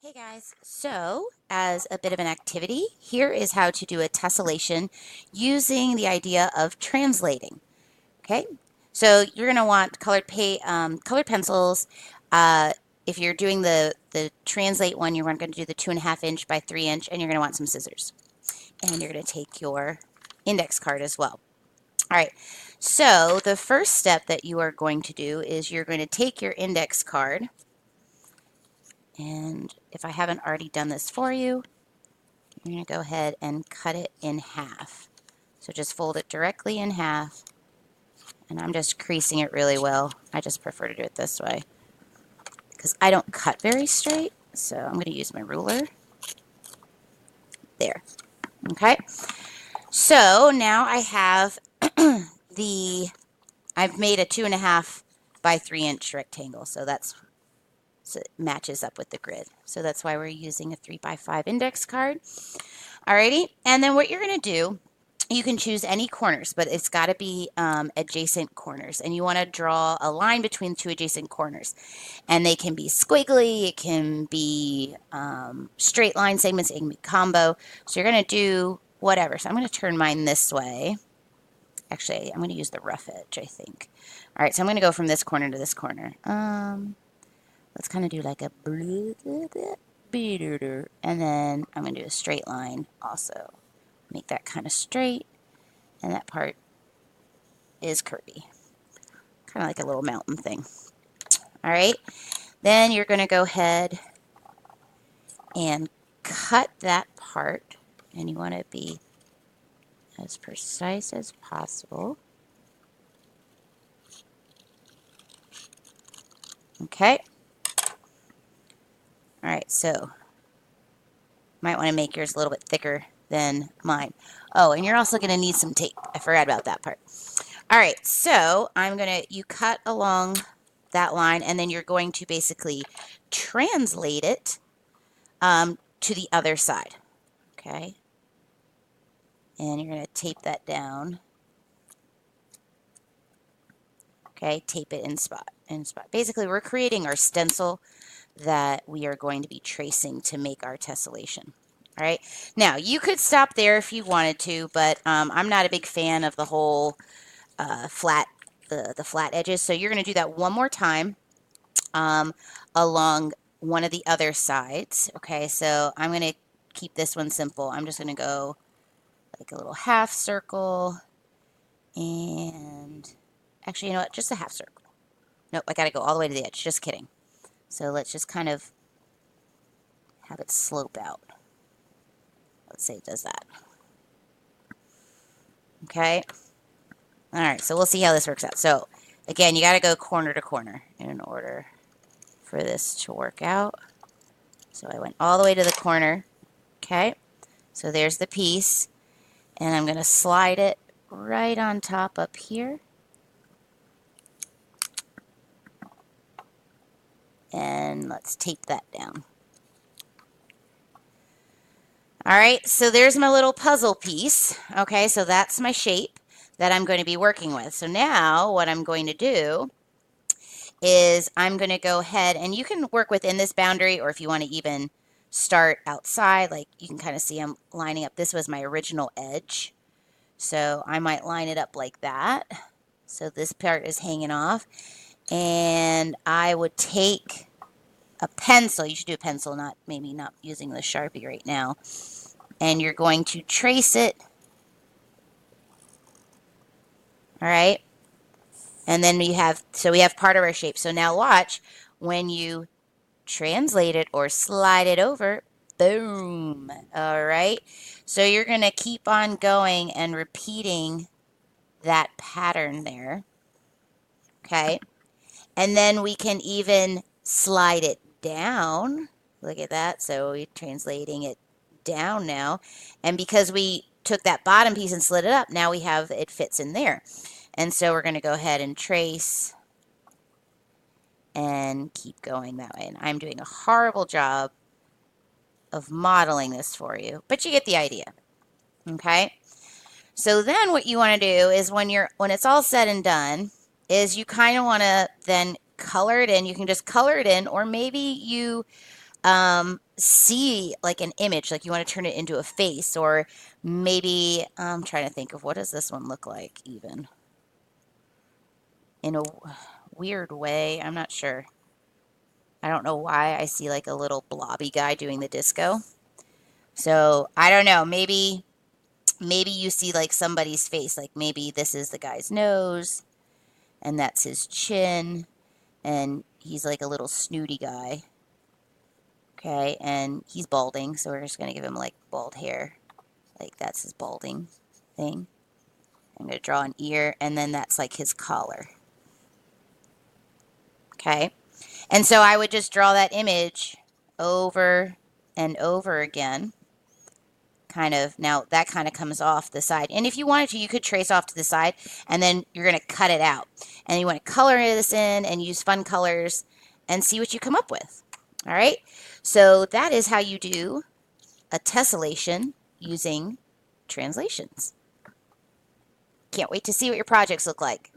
Hey guys, so as a bit of an activity, here is how to do a tessellation using the idea of translating. Okay, so you're going to want colored pencils. Uh, if you're doing the translate one, you're going to do the 2.5 inch by 3 inch, and you're going to want some scissors. And you're going to take your index card as well. All right, so the first step that you are going to do is you're going to take your index card, and if I haven't already done this for you, you're going to go ahead and cut it in half. So just fold it directly in half, and I'm just creasing it really well. I just prefer to do it this way because I don't cut very straight, so I'm going to use my ruler. There. Okay. So now I have I've made a 2.5 by 3 inch rectangle, so it matches up with the grid. So that's why we're using a 3 by 5 index card. Alrighty, and then what you're going to do, you can choose any corners, but it's got to be adjacent corners, and you want to draw a line between two adjacent corners, and they can be squiggly, it can be straight line segments, it can be combo. So you're going to do whatever. So I'm going to turn mine this way. Actually, I'm going to use the rough edge, I think. All right, so I'm going to go from this corner to this corner. Let's kind of do like a and then I'm going to do a straight line also. Make that kind of straight, and that part is curvy. Kind of like a little mountain thing. All right, then you're going to go ahead and cut that part, and you want to be as precise as possible. Okay. All right, so might want to make yours a little bit thicker than mine. Oh, and you're also going to need some tape. I forgot about that part. All right, so you cut along that line, and then you're going to basically translate it to the other side. Okay. And you're going to tape that down. Okay, tape it in spot. Basically, we're creating our stencil that we are going to be tracing to make our tessellation. All right. Now, you could stop there if you wanted to, but I'm not a big fan of the whole the flat edges. So you're going to do that one more time along one of the other sides. Okay, so I'm going to keep this one simple. I'm just going to go like a little half circle, and actually, you know what? Just a half circle. Nope, I got to go all the way to the edge. Just kidding. So let's just kind of have it slope out. Let's say it does that. Okay. All right, so we'll see how this works out. So again, you got to go corner to corner in order for this to work out. So I went all the way to the corner. Okay. So there's the piece, and I'm going to slide it right on top up here. And let's tape that down. All right, so there's my little puzzle piece. Okay, so that's my shape that I'm going to be working with. So now what I'm going to do is I'm going to go ahead, and you can work within this boundary, or if you want to even start outside, like you can kind of see I'm lining up. This was my original edge. So I might line it up like that. So this part is hanging off. And I would take a pencil. You should do a pencil, maybe not using the Sharpie right now. And you're going to trace it. All right. And then we have part of our shape. So now watch, when you translate it or slide it over, boom. All right. So you're going to keep on going and repeating that pattern there. Okay. And then we can even slide it down. Look at that. So we're translating it down now. And because we took that bottom piece and slid it up, now it fits in there. And so we're going to go ahead and trace and keep going that way. And I'm doing a horrible job of modeling this for you, but you get the idea. Okay. So then what you want to do is when it's all said and done, is you kind of want to then color it in. You can just color it in, or maybe you see like an image, like you want to turn it into a face, or maybe I'm trying to think of what does this one look like even in a weird way. I'm not sure. I don't know why I see like a little blobby guy doing the disco. So I don't know. Maybe you see like somebody's face. Like maybe this is the guy's nose, and that's his chin, and he's like a little snooty guy. Okay, and he's balding, so we're just gonna give him like bald hair. Like that's his balding thing. I'm gonna draw an ear, and then that's like his collar. Okay, and so I would just draw that image over and over again. Kind of, now that kind of comes off the side. And if you wanted to, you could trace off to the side, and then you're going to cut it out. And you want to color this in and use fun colors and see what you come up with. All right. So that is how you do a tessellation using translations. Can't wait to see what your projects look like.